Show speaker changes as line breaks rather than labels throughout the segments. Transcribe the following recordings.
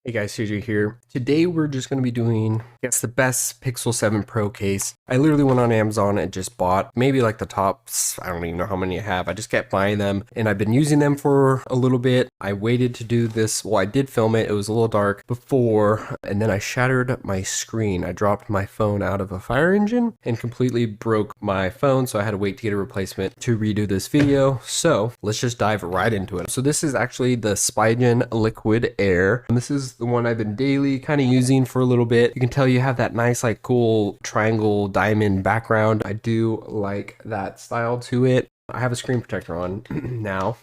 Hey guys, CJ here. Today we're just going to be doing, I guess, the best Pixel 7 Pro case. I literally went on Amazon and just bought maybe like the tops. I don't even know how many I have. I just kept buying them and I've been using them for a little bit. I waited to do this. Well, I did film it. It was a little dark before, and then I shattered my screen. I dropped my phone out of a fire engine and completely broke my phone. So I had to wait to get a replacement to redo this video. So let's just dive right into it. So this is actually the Spigen Liquid Air. And this is the one I've been daily kind of using for a little bit. You can tell you have that nice like cool triangle diamond background. I do like that style to it. I have a screen protector on now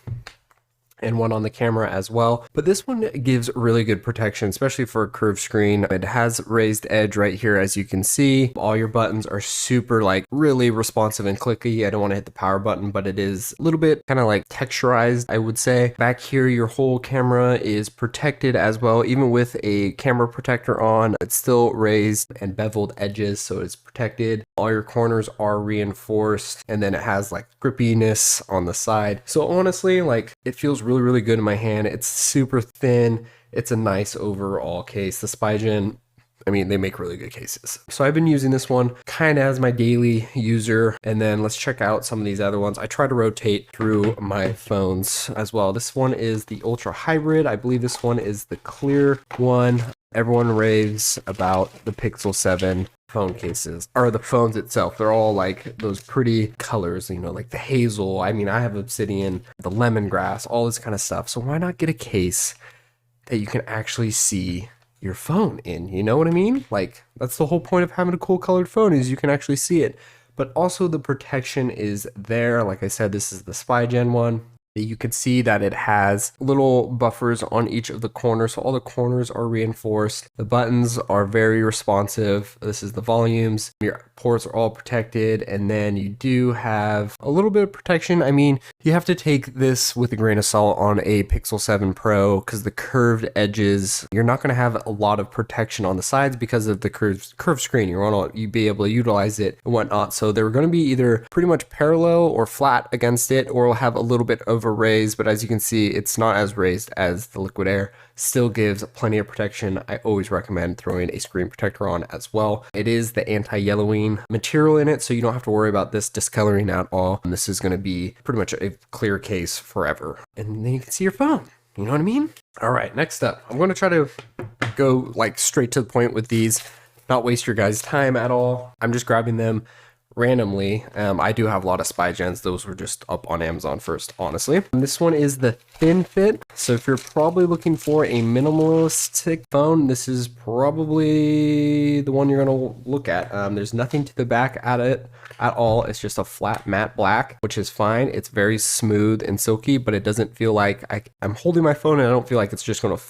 and one on the camera as well. But this one gives really good protection, especially for a curved screen. It has raised edge right here, as you can see. All your buttons are super like really responsive and clicky. I don't want to hit the power button, but it is a little bit kind of like texturized, I would say. Back here, your whole camera is protected as well. Even with a camera protector on, it's still raised and beveled edges, so it's protected. All your corners are reinforced, and then it has like grippiness on the side. So honestly, like it feels really good in my hand. It's super thin. It's a nice overall case. The Spigen, I mean, they make really good cases. So I've been using this one kind of as my daily user. And then let's check out some of these other ones. I try to rotate through my phones as well. This one is the Ultra Hybrid. I believe this one is the clear one. Everyone raves about the Pixel 7 phone cases, or the phones itself. They're all like those pretty colors, you know, like the hazel. I mean, I have obsidian, the lemongrass, all this kind of stuff. So why not get a case that you can actually see your phone in? You know what I mean? Like, that's the whole point of having a cool colored phone, is you can actually see it. But also the protection is there. Like I said, this is the Spigen one. You can see that it has little buffers on each of the corners, so all the corners are reinforced. The buttons are very responsive. This is the volumes. Your ports are all protected, and then you do have a little bit of protection. I mean, you have to take this with a grain of salt on a Pixel 7 Pro because the curved edges, you're not going to have a lot of protection on the sides because of the curved screen. You'll be able to utilize it and whatnot. So they're going to be either pretty much parallel or flat against it, or will have a little bit of a raise, but as you can see, it's not as raised as the Liquid Air. Still gives plenty of protection. I always recommend throwing a screen protector on as well. It is the anti-yellowing material in it, so you don't have to worry about this discoloring at all. And this is going to be pretty much a clear case forever. And then you can see your phone. You know what I mean? All right, next up, I'm going to try to go like straight to the point with these, not waste your guys' time at all. I'm just grabbing them randomly. I do have a lot of Spigens. Those were just up on Amazon first, honestly. And this one is the Thin Fit. So if you're probably looking for a minimalistic phone, this is probably the one you're going to look at. There's nothing to the back at it at all. It's just a flat matte black, which is fine. It's very smooth and silky, but it doesn't feel like I'm holding my phone and I don't feel like it's just going to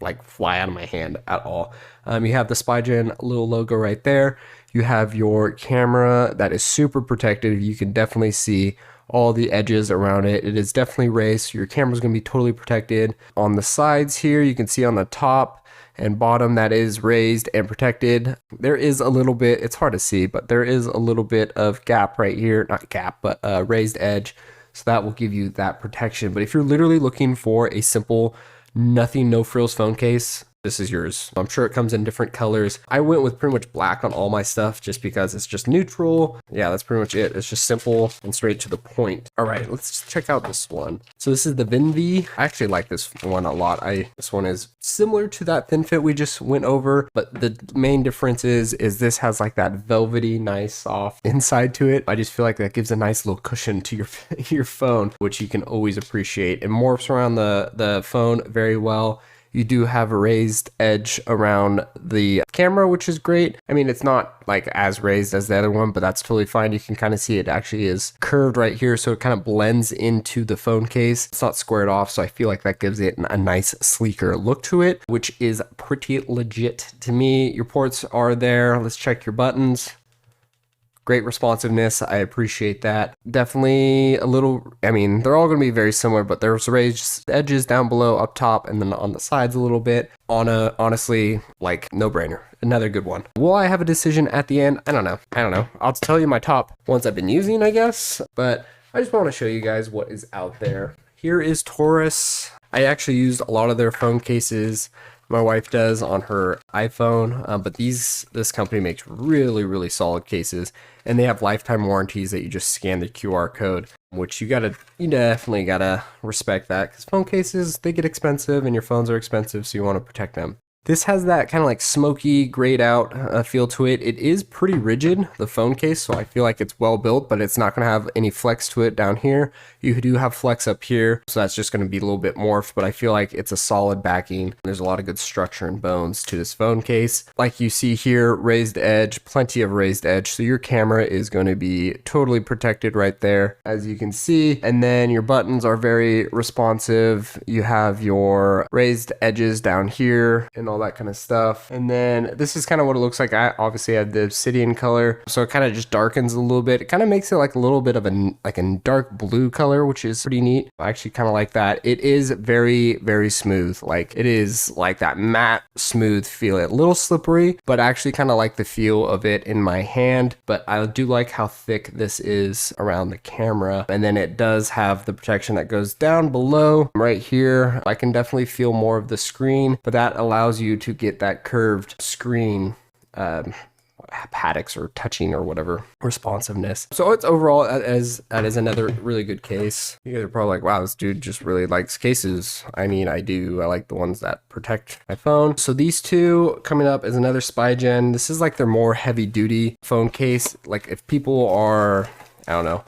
like fly out of my hand at all. You have the Spigen little logo right there. You have your camera that is super protected. You can definitely see all the edges around it. It is definitely raised, so your camera is going to be totally protected. On the sides here, you can see on the top and bottom that is raised and protected. There is a little bit, it's hard to see, but there is a little bit of gap right here. Not gap, but raised edge. So that will give you that protection. But if you're literally looking for a simple, nothing, no frills phone case, this is yours. I'm sure it comes in different colors. I went with pretty much black on all my stuff just because it's just neutral. Yeah, that's pretty much it. It's just simple and straight to the point. All right, let's check out this one. So this is the Vinvi. I actually like this one a lot. This one is similar to that Thin Fit we just went over, but the main difference is this has like that velvety, nice, soft inside to it. I just feel like that gives a nice little cushion to your phone, which you can always appreciate. It morphs around the phone very well. You do have a raised edge around the camera, which is great. I mean, it's not like as raised as the other one, but that's totally fine. You can kind of see it actually is curved right here, so it kind of blends into the phone case. It's not squared off, so I feel like that gives it a nice, sleeker look to it, which is pretty legit to me. Your ports are there. Let's check your buttons. Great responsiveness. I appreciate that. Definitely a little, I mean, they're all going to be very similar, but there's raised edges down below, up top, and then on the sides a little bit. Honestly, like, no brainer. Another good one. Will I have a decision at the end? I don't know. I'll tell you my top ones I've been using, I guess, but I just want to show you guys what is out there. Here is Taurus. I actually used a lot of their phone cases My wife does on her iPhone, but this company makes really solid cases, and they have lifetime warranties that you just scan the QR code, which you definitely gotta respect that, because phone cases, they get expensive and your phones are expensive, so you want to protect them. This has that kind of like smoky, grayed out feel to it. It is pretty rigid, the phone case, so I feel like it's well built, but it's not going to have any flex to it down here. You do have flex up here, so that's just going to be a little bit morphed, but I feel like it's a solid backing. There's a lot of good structure and bones to this phone case. Like you see here, raised edge, plenty of raised edge, so your camera is going to be totally protected right there, as you can see. And then your buttons are very responsive. You have your raised edges down here and all that kind of stuff. And then this is kind of what it looks like. I obviously have the obsidian color, so it kind of just darkens a little bit. It kind of makes it like a little bit of a dark blue color, which is pretty neat. I actually kind of like that. It is very smooth. Like, it is like that matte smooth feel. A little slippery, but I actually kind of like the feel of it in my hand. But I do like how thick this is around the camera. And then it does have the protection that goes down below right here. I can definitely feel more of the screen, but that allows you to get that curved screen haptics or touching or whatever responsiveness. So it's overall, that is another really good case. You guys are probably like, wow, this dude just really likes cases. I mean, I do. I like the ones that protect my phone. So these two coming up is another Spigen. This is like their more heavy duty phone case. Like, if people are, I don't know,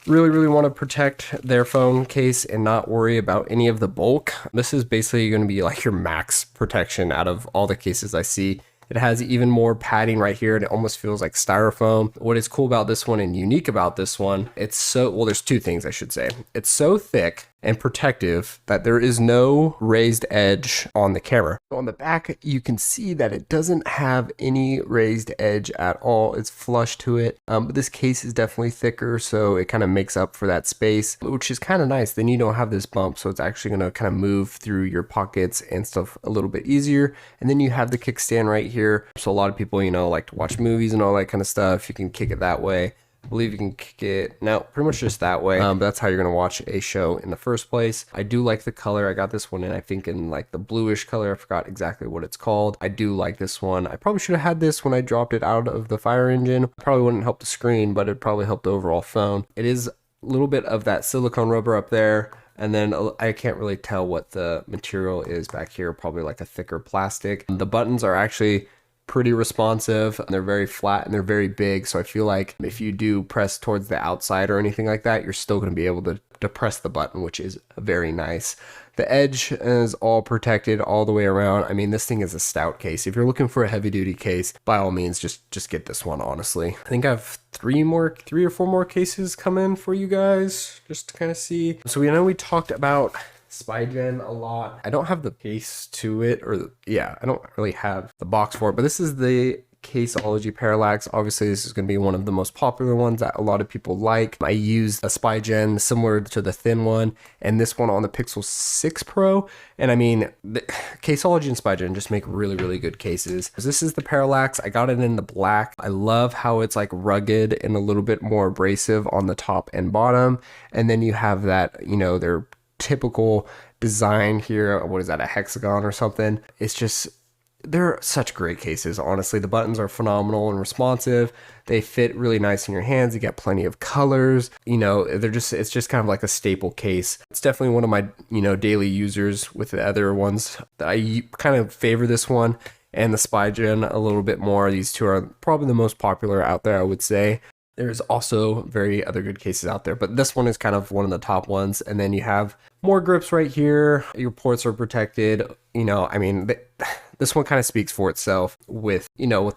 really want to protect their phone case and not worry about any of the bulk, this is basically going to be like your max protection out of all the cases I see. It has even more padding right here, and it almost feels like styrofoam. What is cool about this one and unique about this one, there's two things I should say. It's so thick and protective that there is no raised edge on the camera. So on the back, you can see that it doesn't have any raised edge at all. It's flush to it, but this case is definitely thicker, so it kind of makes up for that space, which is kind of nice. Then you don't have this bump, so it's actually going to kind of move through your pockets and stuff a little bit easier. And then you have the kickstand right here. So a lot of people, like to watch movies and all that kind of stuff. You can kick it that way. I believe you can kick it, no, pretty much just that way. But that's how you're going to watch a show in the first place. I do like the color. I got this one in, I think, in like the bluish color. I forgot exactly what it's called. I do like this one. I probably should have had this when I dropped it out of the fire engine. Probably wouldn't help the screen, but it probably helped the overall phone. It is a little bit of that silicone rubber up there. And then I can't really tell what the material is back here. Probably like a thicker plastic. The buttons are actually pretty responsive. They're very flat and they're very big, so I feel like if you do press towards the outside or anything like that, you're still going to be able to press the button, which is very nice. The edge is all protected all the way around. I mean, this thing is a stout case. If you're looking for a heavy duty case, by all means, just get this one, honestly. I think I have three or four more cases coming for you guys, just to kind of see. So we talked about Spigen a lot. I don't have the case to it, I don't really have the box for it, but this is the Caseology Parallax. Obviously, this is going to be one of the most popular ones that a lot of people like. I used a Spigen similar to the thin one, and this one on the Pixel 6 Pro. And I mean, the Caseology and Spigen just make really good cases. This is the Parallax. I got it in the black. I love how it's like rugged and a little bit more abrasive on the top and bottom. And then you have that, their typical design here. What is that, a hexagon or something? It's just, they're such great cases, honestly. The buttons are phenomenal and responsive. They fit really nice in your hands. You get plenty of colors. It's just kind of like a staple case. It's definitely one of my, daily users. With the other ones, I kind of favor this one and the Spigen a little bit more. These two are probably the most popular out there, I would say. There's also very other good cases out there, but this one is kind of one of the top ones. And then you have more grips right here. Your ports are protected. I mean, this one kind of speaks for itself with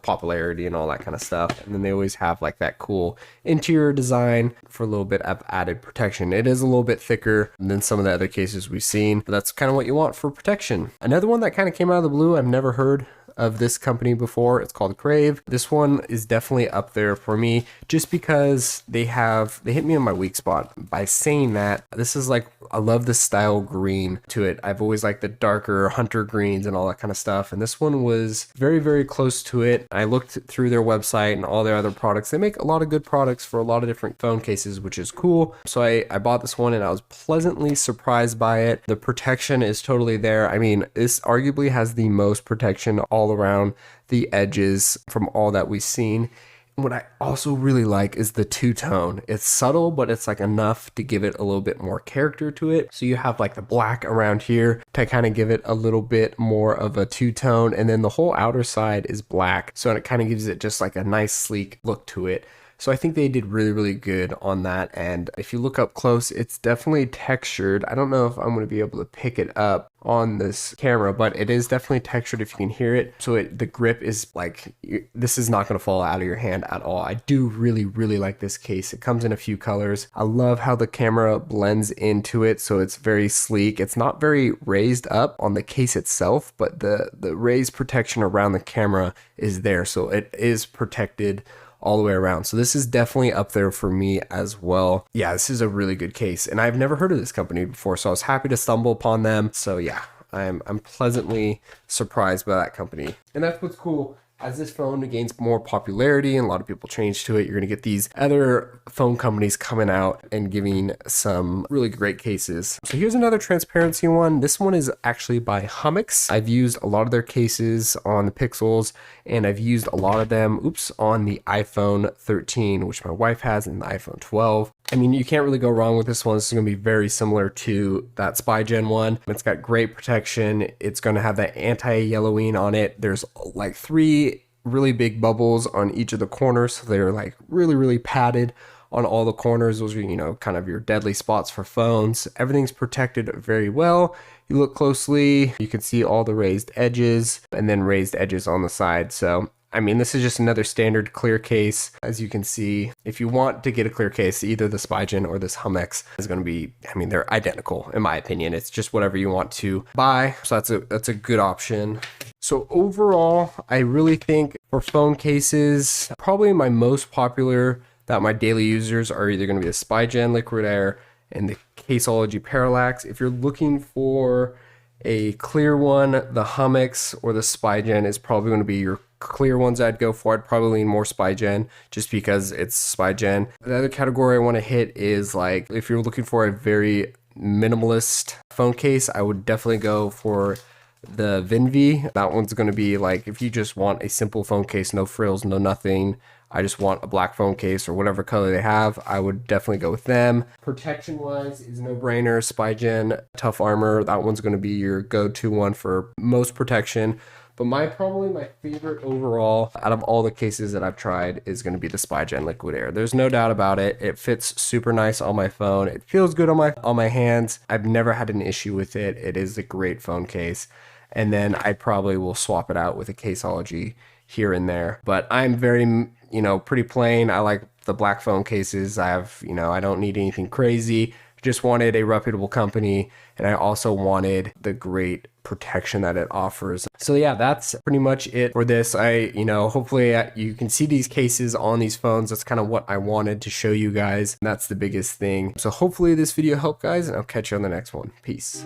popularity and all that kind of stuff. And then they always have like that cool interior design for a little bit of added protection. It is a little bit thicker than some of the other cases we've seen, but that's kind of what you want for protection. Another one that kind of came out of the blue, I've never heard of this company before. It's called Crave. This one is definitely up there for me just because they hit me in my weak spot. By saying that, this is like, I love the style green to it. I've always liked the darker hunter greens and all that kind of stuff. And this one was very, very close to it. I looked through their website and all their other products. They make a lot of good products for a lot of different phone cases, which is cool. So I bought this one and I was pleasantly surprised by it. The protection is totally there. I mean, this arguably has the most protection all around the edges from all that we've seen. What I also really like is the two-tone. It's subtle, but it's like enough to give it a little bit more character to it. So you have like the black around here to kind of give it a little bit more of a two-tone, and then the whole outer side is black. So it kind of gives it just like a nice sleek look to it. So I think they did really, really good on that. And if you look up close, it's definitely textured. I don't know if I'm going to be able to pick it up on this camera, but it is definitely textured if you can hear it. So the grip is like, this is not going to fall out of your hand at all. I do really, really like this case. It comes in a few colors. I love how the camera blends into it. So it's very sleek. It's not very raised up on the case itself, but the raised protection around the camera is there. So it is protected all the way around. So this is definitely up there for me as well. Yeah, this is a really good case, and I've never heard of this company before, so I was happy to stumble upon them. So yeah, I'm pleasantly surprised by that company. And that's what's cool. As this phone gains more popularity and a lot of people change to it, you're going to get these other phone companies coming out and giving some really great cases. So here's another transparency one. This one is actually by Hummix. I've used a lot of their cases on the Pixels, and I've used a lot of them, on the iPhone 13, which my wife has, and the iPhone 12. I mean, you can't really go wrong with this one. This is going to be very similar to that Spigen one. It's got great protection. It's going to have that anti-yellowing on it. There's like 3 really big bubbles on each of the corners. So they're like really, really padded on all the corners. Those are, kind of your deadly spots for phones. Everything's protected very well. You look closely, you can see all the raised edges and then raised edges on the side. So I mean, this is just another standard clear case. As you can see, if you want to get a clear case, either the Spigen or this Hummix is going to be, I mean, they're identical in my opinion. It's just whatever you want to buy. So that's a good option. So overall, I really think for phone cases, probably my most popular that my daily users are either going to be the Spigen Liquid Air and the Caseology Parallax. If you're looking for a clear one, the Hummix or the Spigen is probably going to be your clear ones I'd go for. I'd probably lean more Spigen just because it's Spigen. The other category I want to hit is like, if you're looking for a very minimalist phone case, I would definitely go for the Vinvi. That one's going to be like, if you just want a simple phone case, no frills, no nothing, I just want a black phone case or whatever color they have, I would definitely go with them. Protection wise is no brainer. Spigen Tough Armor, that one's going to be your go-to one for most protection. But probably my favorite overall out of all the cases that I've tried is going to be the Spigen Liquid Air. There's no doubt about it. It fits super nice on my phone. It feels good on my hands. I've never had an issue with it. It is a great phone case. And then I probably will swap it out with a Caseology here and there. But I'm very, pretty plain. I like the black phone cases. I don't need anything crazy. Just wanted a reputable company, and I also wanted the great protection that it offers. So yeah, that's pretty much it for this. Hopefully you can see these cases on these phones. That's kind of what I wanted to show you guys. And that's the biggest thing. So hopefully this video helped, guys, and I'll catch you on the next one. Peace.